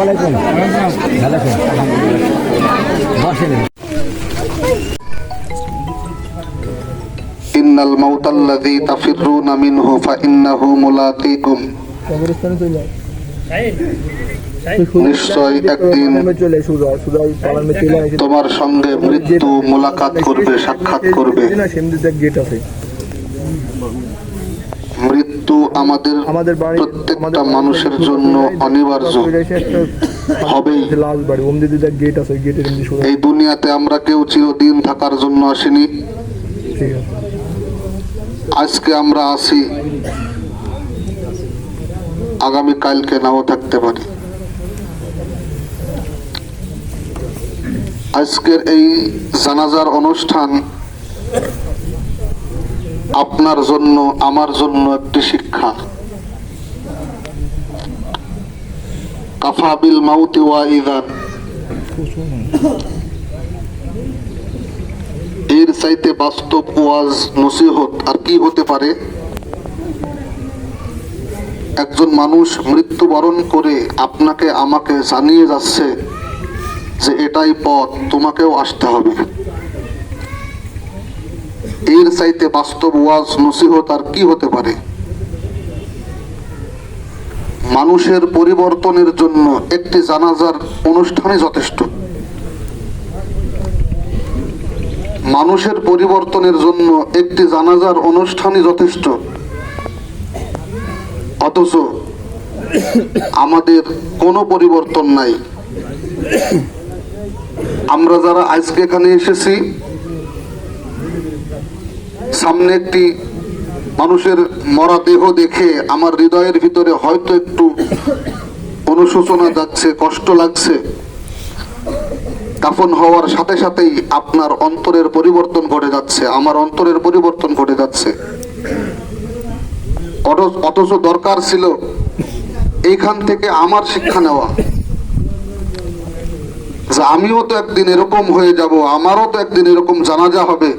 আলাইকুম। ভালো আছেন? বসেন। ইন্নাল মাউতাল্লাযী তাফিররুনা মিনহু ফাইন্নাহু মুলাকীকুম। নিশ্চয় একদিন তোমার সঙ্গে মৃত্যু মুলাকাত করবে, সাক্ষাৎ করবে। মৃত্যু আমাদের প্রত্যেকটা মানুষের জন্য অনিবার্য হবেই। এই দুনিয়াতে আমরা কেউ চিরদিন থাকার জন্য আসিনি। আজকে আমরা আছি, আগামী কালকে নাও থাকতে পারি। আজকের এই জানাজার অনুষ্ঠান আপনার জন্য, আমার জন্য একটি শিক্ষা। কাফা বিল মাউতি ওয়াইদান, এর চাইতে বাস্তব ওয়াজ নসিহত আর কি হতে পারে? একজন মানুষ মৃত্যুবরণ করে আপনাকে আমাকে জানিয়ে যাচ্ছে যে এটাই পথ, তোমাকেও আসতে হবে। এর চাইতে বাস্তব ওয়াজ নসিহত আর কি হতে পারে? মানুষের পরিবর্তনের জন্য একটি জানাজার অনুষ্ঠানই যথেষ্ট। মানুষের পরিবর্তনের জন্য একটি জানাজার অনুষ্ঠানই যথেষ্ট। অথচ আমাদের কোনো পরিবর্তন নাই। আমরা যারা আজকে এখানে এসেছি, সামনে একটি মানুষের মরা দেহ দেখে আমার হৃদয়ের ভিতরে হয়তো একটু অনুশোচনা যাচ্ছে, কষ্ট লাগছে। দাফন হওয়ার সাথে সাথেই আপনার অন্তরের পরিবর্তন ঘটে যাচ্ছে, আমার অন্তরের পরিবর্তন ঘটে যাচ্ছে। অথচ দরকার ছিল এইখান থেকে আমার শিক্ষা নেওয়া, যে আমিও তো একদিন এরকম হয়ে যাব, আমারও তো একদিন এরকম জানাজা হবে,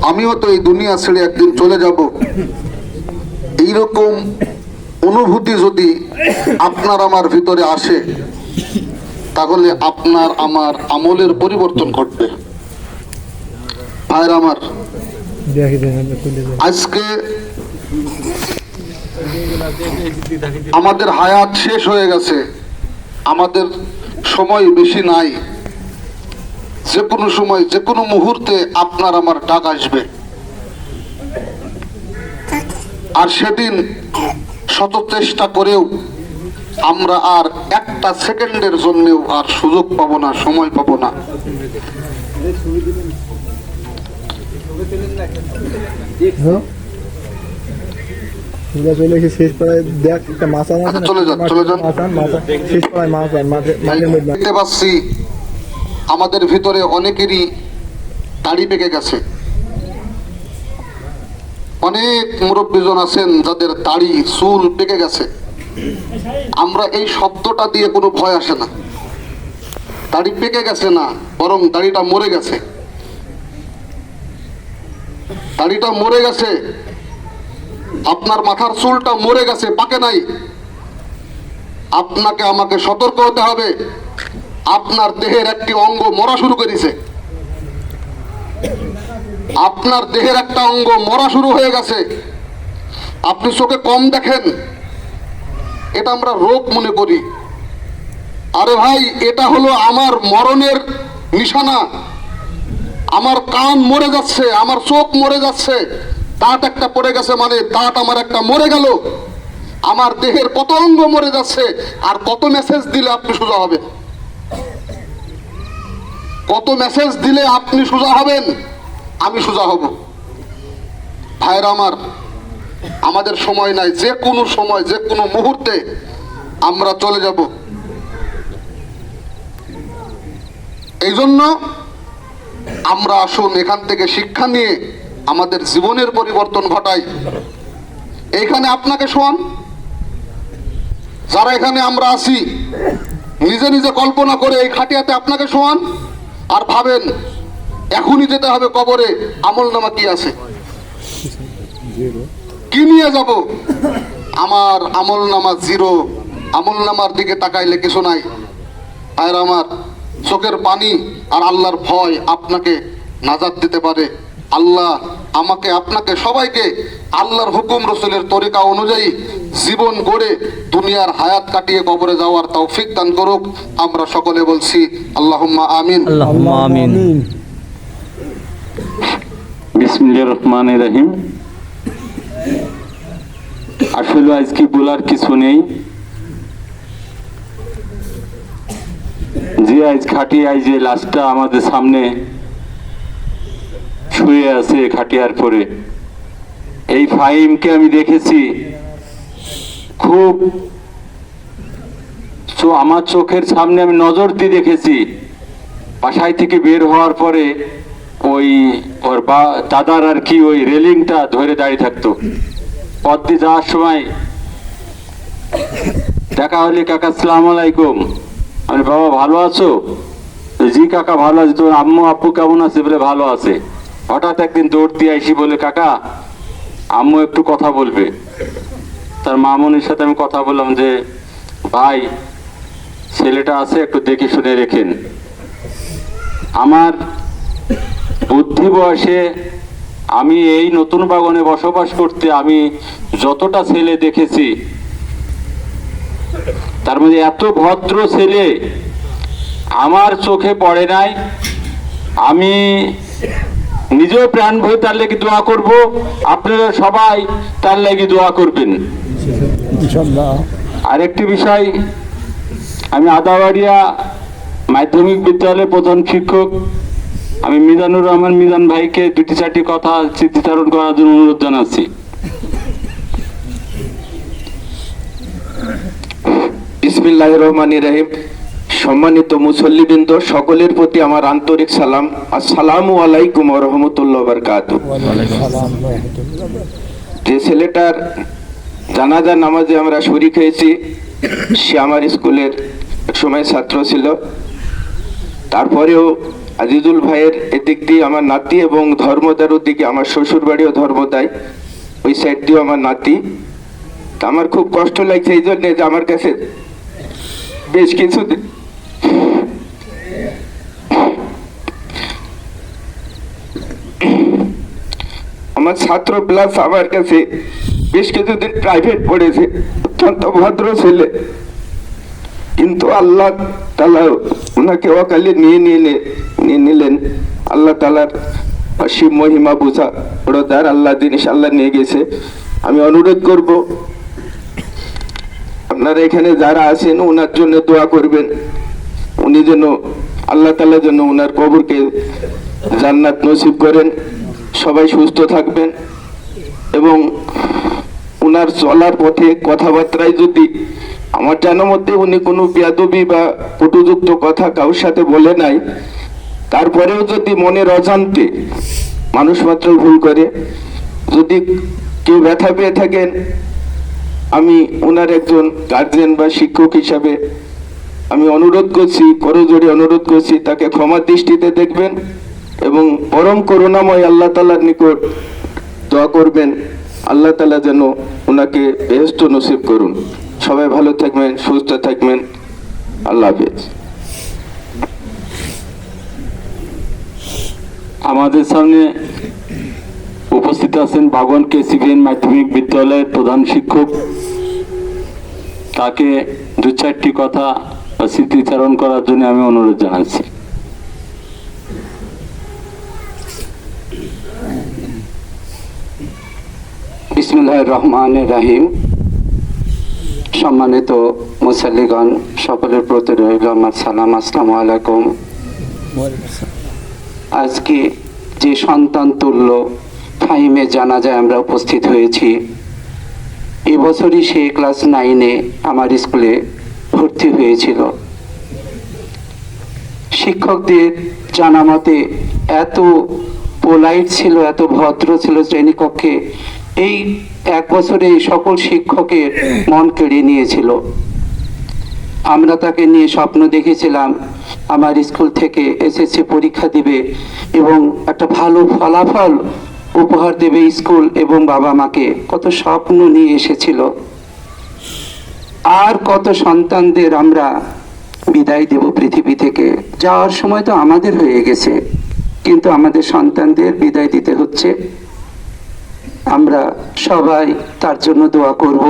আমিও তো এই দুনিয়া ছেড়ে একদিন চলে যাব। এইরকম অনুভূতি যদি আপনার আমার ভিতরে আসে, তাহলে আপনার আমার আমলের পরিবর্তন ঘটবে। ভাইরা আমার, আজকে আমাদের হায়াত শেষ হয়ে গেছে, আমাদের সময় বেশি নাই। যে কোনো সময়, যে কোনো মুহূর্তে আপনার আমার ডাক আসবে। আর সেদিন শত চেষ্টা করেও আমরা আর একটা সেকেন্ডের জন্যও আর সুযোগ পাবো না, সময় পাবো না। দেখতে পাচ্ছি আমাদের ভিতরে অনেকেরই দাড়ি পেকে গেছে। অনেক মুরব্বীজন আছেন যাদের দাড়ি চুল পেকে গেছে। আমরা এই শব্দটা দিয়ে কোনো ভয় আসে না। দাড়ি পেকে গেছে না, বরং দাড়িটা মরে গেছে। দাড়িটা মরে গেছে, আপনার মাথার চুলটা মরে গেছে, পাকে নাই। আপনাকে আমাকে সতর্ক হতে হবে, আপনার দেহের একটি অঙ্গ মরা শুরু করেছে। আপনার দেহের একটা অঙ্গ মরা শুরু হয়ে গেছে। আপনি চোখে কম দেখেন, এটা আমরা রোগ মনে করি। আরে ভাই, এটা হলো আমার মরণের নিশানা। আমার কান মরে যাচ্ছে, আমার চোখ মরে যাচ্ছে, দাঁত একটা পড়ে গেছে, মানে দাঁত আমার একটা মরে গেল। আমার দেহের কত অঙ্গ মরে যাচ্ছে, আর কত মেসেজ দিলে আপনি সোজা হবেন? কত মেসেজ দিলে আপনি সোজা হবেন, আমি সোজা হব? ভাইরা আমার, আমাদের সময় নাই। যে কোনো সময়, যে কোনো মুহূর্তে আমরা চলে যাব। এই জন্য আমরা আসুন এখান থেকে শিক্ষা নিয়ে আমাদের জীবনের পরিবর্তন ঘটাই। এইখানে আপনাকে শোন, যারা এখানে আমরা আছি, নিজে নিজে কল্পনা করে এই খাটিয়াতে আপনাকে শোয়ান আর ভাবেন এখনই যেতে হবে কবরে, আমল নামা কি আছে, কি নিয়ে যাব? আমার আমল নামা জিরো, আমল নামার দিকে তাকাইলে কিছু নাই। আর আমার চোখের পানি আর আল্লাহর ভয় আপনাকে নাজাত দিতে পারে। আল্লাহ আমাকে, আপনাকে, সবাইকে আল্লাহর হুকুম রসুলের তরিকা অনুযায়ী জীবন গড়ে দুনিয়ার হায়াত কাটিয়ে কবরে যাওয়ার তৌফিক দান করুক। আমরা সকলে বলছি আল্লাহুম্মা আমিন। আল্লাহুম্মা আমিন। বিসমিল্লাহির রহমানির রহিম। আসলে আজকে বলার কিছু নেই, যে আজ খাটিয়ায় যে লাশটা আমাদের সামনে শুয়ে আছে খাটিয়ার পরে, এই ফাহিমকে আমি দেখেছি খুব, আমার চোখের সামনে আমি নজর দিয়ে দেখেছি। বাসায় থেকে বের হওয়ার পরে ওই ওর দাদার আর কি ওই রেলিংটা ধরে দাঁড়িয়ে থাকতো। পথ দিয়ে যাওয়ার সময় দেখা হলে, কাকা আসসালামু আলাইকুম। আমি, বাবা ভালো আছো? জি কাকা ভালো আছি। তোর আম্মু আব্বু কেমন আছে? বলে ভালো আছে। হঠাৎ একদিন দৌড় দিয়ে আইসি, বলে কাকা আম্মু একটু কথা বলবে। তার মামুনির সাথে আমি কথা বললাম যে ভাই ছেলেটা আছে, একটু দেখে শুনে রেখেন। আমার বুদ্ধি বয়সে আমি এই নতুন বাগানে বসবাস করতে আমি যতটা ছেলে দেখেছি, তার মধ্যে এত ভদ্র ছেলে আমার চোখে পড়ে নাই। আমি নিজেও প্রাণ ভরে তার লেগে দোয়া করব, আপনারা সবাই তার লেগে দোয়া করবেন। আরেকটি বিষয়, আমি আদাবাড়িয়া মাধ্যমিক বিদ্যালয়ের প্রধান শিক্ষক। আমি মিজানুর রহমান মিজান ভাইকে দুটি চারটি কথা স্মৃতিচারণ করার জন্য অনুরোধ জানাচ্ছি। বিসমিল্লাহির রহমানির রহিম। সম্মানিত মুসল্লিবৃন্দ, সকলের প্রতি আমার আন্তরিক সালাম। আসসালামু আলাইকুম ওয়া রাহমাতুল্লাহি ওয়া বারাকাতুহু। যে ছেলেটার জানাজা নামাজে আমরা শরীক হয়েছি, সে আমার স্কুলের এক সময় ছাত্র ছিল। তারপরেও আজিজুল ভাইয়ের এদিক দিয়ে আমার নাতি, এবং ধর্মদার ওদিকে আমার শ্বশুর বাড়িও ধর্মদায়, ওই সাইড দিয়েও আমার নাতি। তা আমার খুব কষ্ট লাগছে এই জন্যে যে আমার কাছে বেশ কিছুদিন আমার ছাত্র প্লাস আমার কাছে বেশ কিছুদিন প্রাইভেট পড়েছে। অত্যন্ত ভদ্র ছেলে, কিন্তু আল্লাহ তাআলা ওনাকে অকালে নিয়ে নিলেন। আল্লাহ তাআলার অসীম মহিমা বোঝা বড়দার, আল্লাহ জিনিস আল্লাহ নিয়ে গেছে। আমি অনুরোধ করব আপনারা এখানে যারা আছেন ওনার জন্য দোয়া করবেন। উনি যেন, আল্লাহ তাআলা যেন ওনার কবরকে জান্নাত নসিব করেন। সবাই সুস্থ থাকবেন, এবং ওনার চলার পথে কথাবার্তায় যদি আমার জানার মধ্যে উনি কোনো বেয়াদবি বা কটুযুক্ত কথা কারোর সাথে বলে নাই, তারপরেও যদি মনের অজান্তে, মানুষ মাত্র ভুল করে, যদি কেউ ব্যথা পেয়ে থাকেন, আমি ওনার একজন গার্জিয়ান বা শিক্ষক হিসাবে আমি অনুরোধ করছি, করজোড়ে অনুরোধ করছি, তাকে ক্ষমার দৃষ্টিতে দেখবেন এবং পরম করুণাময় আল্লাহ তাআলার নিকট দোয়া করবেন, আল্লাহ তাআলা যেন ওনাকে বেহেশত নসিব করুন। সবাই ভালো থাকবেন, সুস্থ থাকবেন। আল্লাহ হাফেজ। আমাদের সামনে উপস্থিত আছেন বাগন কেসিবিএন মাধ্যমিক বিদ্যালয়ের প্রধান শিক্ষক। তাকে দু চারটি কথা স্মৃতিচারণ করার জন্য আমি অনুরোধ জানাচ্ছি। বিসমিল্লাহির রহমানির রহিম। সম্মানিত মুসল্লিগণ, সকলের প্রতি রইল আমার সালাম। আসসালামু আলাইকুম। আজকে যে সন্তান তুল্য ফাহিমের জানাজায় আমরা উপস্থিত হয়েছি, এবছরই সে ক্লাস 9-এ আমার স্কুলে ভর্তি হয়েছিল। শিক্ষকদের জানা মতে এত পোলাইট ছিল, এত ভদ্র ছিল শ্রেণীকক্ষে, এই এক বছরে সকল শিক্ষকের মন কেড়ে নিয়েছিল। আমরা তাকে নিয়ে স্বপ্ন দেখেছিলাম আমার স্কুল থেকে এসএসসি পরীক্ষা দিবে এবং একটা ভালো ফলাফল উপহার দেবে স্কুল এবং বাবা মাকে। কত স্বপ্ন নিয়ে এসেছিল। আর কত সন্তানদের আমরা বিদায় দেব পৃথিবী থেকে। যাওয়ার সময় তো আমাদের হয়ে গেছে, কিন্তু আমাদের সন্তানদের বিদায় দিতে হচ্ছে। আমরা সবাই তার জন্য দোয়া করব,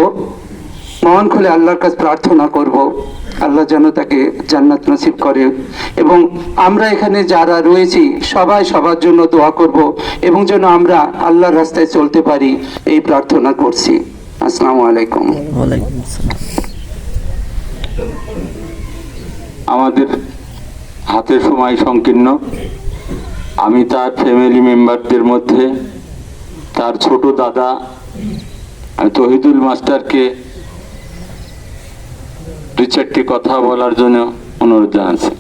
মন খুলে আল্লাহর কাছে প্রার্থনা করব, আল্লাহ যেন তাকে জান্নাত নসিব করে। এবং আমরা এখানে যারা রয়েছি সবাই সবার জন্য দোয়া করব, এবং যেন আমরা আল্লাহর রাস্তায় চলতে পারি, এই প্রার্থনা করছি। আসসালামু আলাইকুম। ওয়ালাইকুম আসসালাম। আমাদের হাতে সময় সংকীর্ণ। আমি তার ফ্যামিলি মেম্বারদের মধ্যে তার ছোট দাদা আমি তহিদুল মাস্টারকে দুই চারটি কথা বলার জন্য অনুরোধ জানাচ্ছি।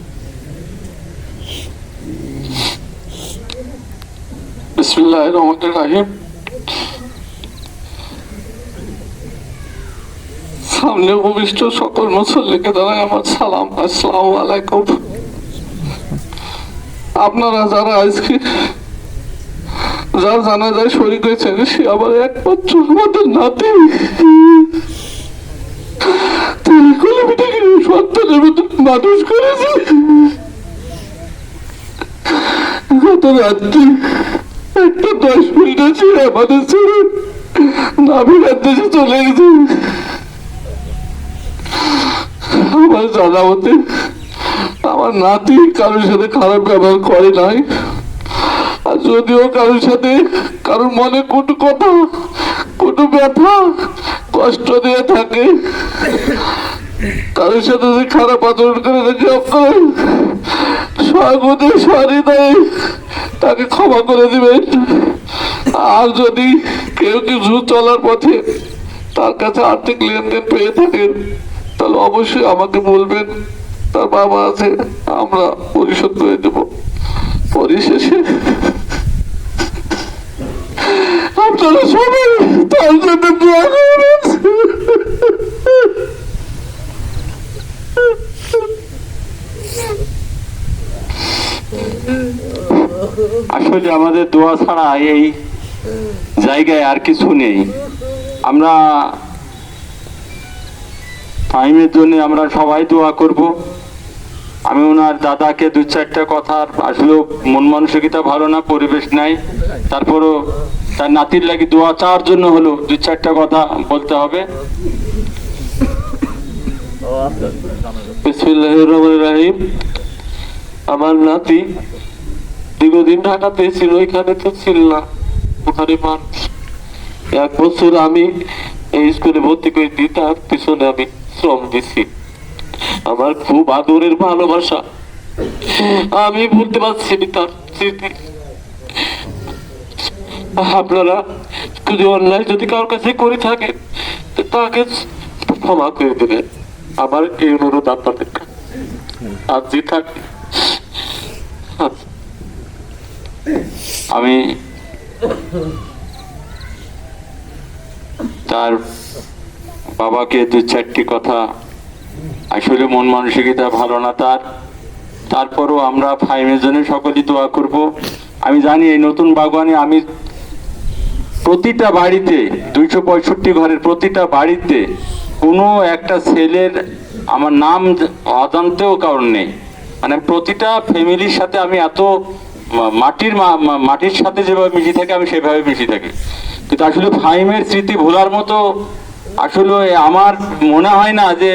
বিসমিল্লাহির রহমানির রহিম। সামনে উপবিষ্ট সকল মুসল্লিকে জানাই আমার সালাম, আসসালামু আলাইকুম। আপনারা যারা আজকে যার জানাজায় শরীক হয়েছেন, সে আবার একমাত্র আমাদের নাতি। সন্তানের মতো মানুষ করেছে। গত রাত্রি 1:10 ছিল আমাদের ছেড়ে নাভিরার দেশে চলে গেছে। আমার জানা মতে আমার নাতি কারোর সাথে খারাপ ব্যবহার করে নাই। আর যদিও কারোর সাথে কারোর মনে কোনো কথা, কোনো ব্যথা, কষ্ট দিয়ে থাকে, কারোর সাথে যে খারাপ আচরণ করে থাকে, আপনার স্বাগতে সহৃদয়ে তাকে ক্ষমা করে দিবেন। আর যদি কেউ কিছু চলার পথে তার কাছে আর্থিক লেনদেন পেয়ে থাকেন, তাহলে অবশ্যই আমাকে বলবেন। তার বাবা আছে, আমরা পরিশোধ করে দেব। পরিশেষে আপনারা সবাই তার জন্য দোয়া করবেন। আসলে আমাদের দোয়া ছাড়া এই জায়গায় আর কিছু নেই। আমরা টাইমের জন্য আমরা সবাই দোয়া করব। আমি ওনার দাদাকে দু চারটা কথা, আসলে মন মানসিকতা ভালো না, পরিবেশ নাই, তারপরও তার নাতির লাগি দোয়া চাওয়ার জন্য হলো দু চারটা কথা বলতে হবে। বিসমিল্লাহির রহমানির রহিম। আমার নাতি দীর্ঘদিন ঢাকাতে ছিল, এখানে তো ছিল না, ওখানে মানুষ। 1 বছর আমি এই স্কুলে ভর্তি করে দিই, তার পিছনে আমি শ্রম দিছি। আমার খুব আদরের ভালোবাসা, আমি বলতে পারছি না তার স্মৃতি। আপনারা যদি অন্যায় যদি কারোর কাছে করে থাকেন, তাকে ক্ষমা করে দেবেন। আমার এই অনুরোধ আপনাদের। আর যে থাকে আমি তার বাবাকে দু চারটি কথা, আসলে মন মানসিকতা ভালো না তার, তারপরও আমরা ফাইমের জন্য সকলেই দোয়া করব। আমি জানি এই নতুন বাগানে আমি প্রতিটা বাড়িতে 265 ঘরের প্রতিটা বাড়িতে কোনো একটা ছেলের আমার নাম অজান্তেও কারণ নেই। মানে প্রতিটা ফ্যামিলির সাথে আমি এত মাটির সাথে যেভাবে মিশে থাকি, আমি সেভাবে মিশে থাকি। কিন্তু আসলে ফাইমের স্মৃতি ভোলার মতো আসলে আমার মনে হয় না যে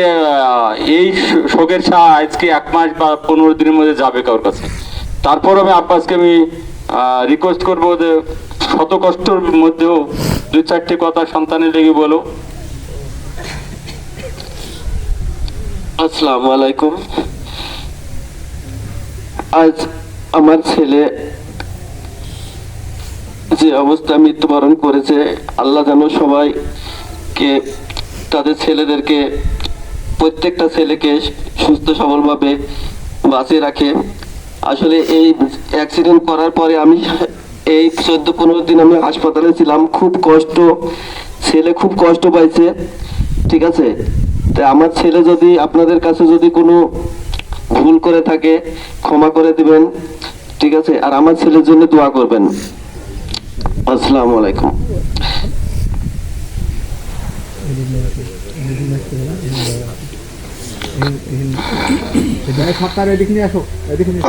এই শোকের ছায়া আজকে 1 মাস বা 15 দিনের মধ্যে যাবে কারোর কাছে। তারপর আমি আব্বাসকে আমি রিকোয়েস্ট করবো যে শত কষ্টের মধ্যেও 2-4টি কথা সন্তানের লেগে বলো। আসসালামু আলাইকুম। আজ আমার ছেলে যে অবস্থা মৃত্যুবরণ করেছে, আল্লাহ যেন সবাইকে, তাদের ছেলেদেরকে, প্রত্যেকটা ছেলেকে সুস্থ সবলভাবে বাঁচিয়ে রাখে। আসলে এই অ্যাক্সিডেন্ট করার পরে আমি এই 14-15 দিন আমি হাসপাতালে ছিলাম। খুব কষ্ট, ছেলে খুব কষ্ট পাইছে। ঠিক আছে, তাই আমার ছেলে যদি আপনাদের কাছে যদি কোনো ভুল করে থাকে ক্ষমা করে দিবেন। ঠিক আছে, আর আমার ছেলের জন্য দোয়া করবেন। আসসালামু আলাইকুম।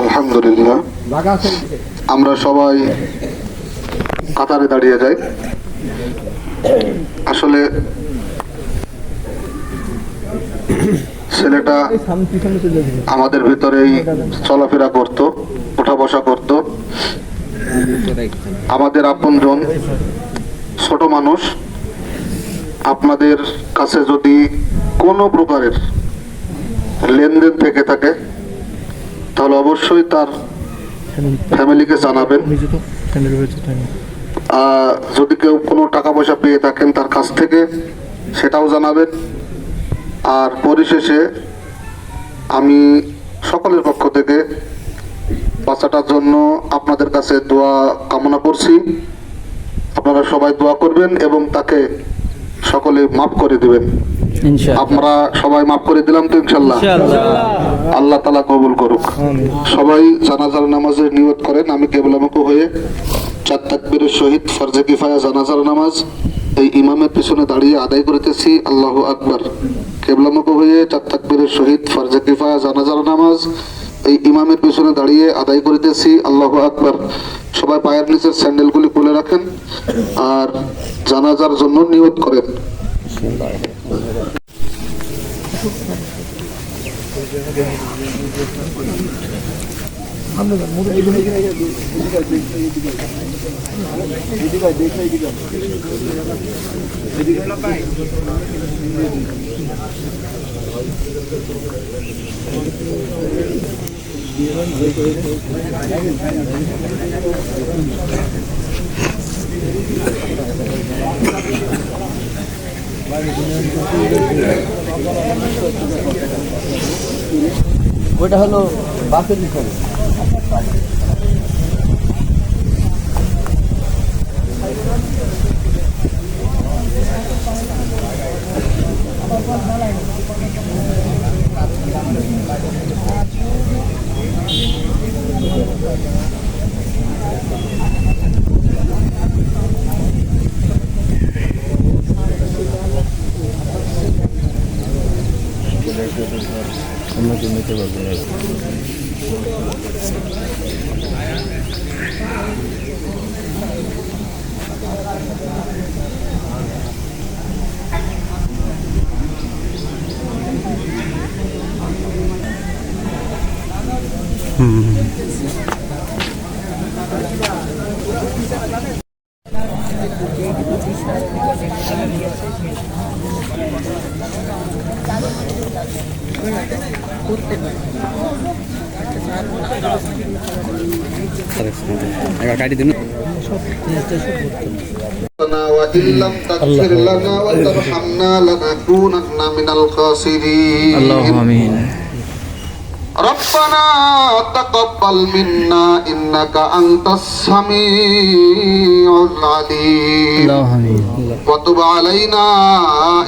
আলহামদুলিল্লাহ, আমরা সবাই কাতারে দাঁড়িয়ে যাই। আসলে ছেলেটা আমাদের ভিতরেই চলাফেরা করত, ওঠা বসা করত, আমাদের আপনজন, ছোট মানুষ। আপনাদের কাছে যদি কোনো প্রকারের লেনদেন থেকে থাকে তাহলে অবশ্যই তার ফ্যামিলিকে জানাবেন। যদি কেউ কোনো টাকা পয়সা পেয়ে থাকেন তার কাছ থেকে সেটাও জানাবেন। আর পরিশেষে আমি সকলের পক্ষ থেকে বাচ্চাটার জন্য আপনাদের কাছে দোয়া কামনা করছি। আপনারা সবাই দোয়া করবেন এবং তাকে সকলে মাফ করে দিবেন। আমরা সবাই মাফ করে দিলাম তো ইনশাল্লাহ? আল্লাহ তাআলা কবুল করুক। সবাই জানাজার নামাজের নিয়ত করেন। আমি কেবলামুখ হয়ে 4 তাকবীরের সহিত ফরজে কিফায়া জানাজার নামাজ এই ইমামের পিছনে দাঁড়িয়ে আদায় করিতেছি। আল্লাহু আকবার। কেবলামুখ হয়ে 4 তাকবীরের সহিত ফরজে কিফায়া জানাজার নামাজ এই ইমামের পিছনে দাঁড়িয়ে আদায় করিতেছি। আল্লাহু আকবার। সবাই পায়ের নিচের স্যান্ডেলগুলি খুলে রাখেন আর জানাজার জন্য নিয়ত করেন। ওইটা হলো বাসের বিষয়। আমাকে নিতে পারবেন না। এবার কাটি দিন। وإن لم تغفر لنا وترحمنا لنكونن من الخاسرين. اللهم آمين. ربنا تقبل منا إنك أنت السميع العليم. وتب علينا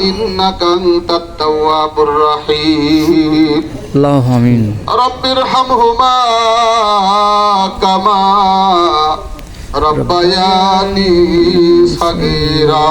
إنك أنت التواب الرحيم. اللهم آمين. رب ارحمهما كما ربياني صغيرا.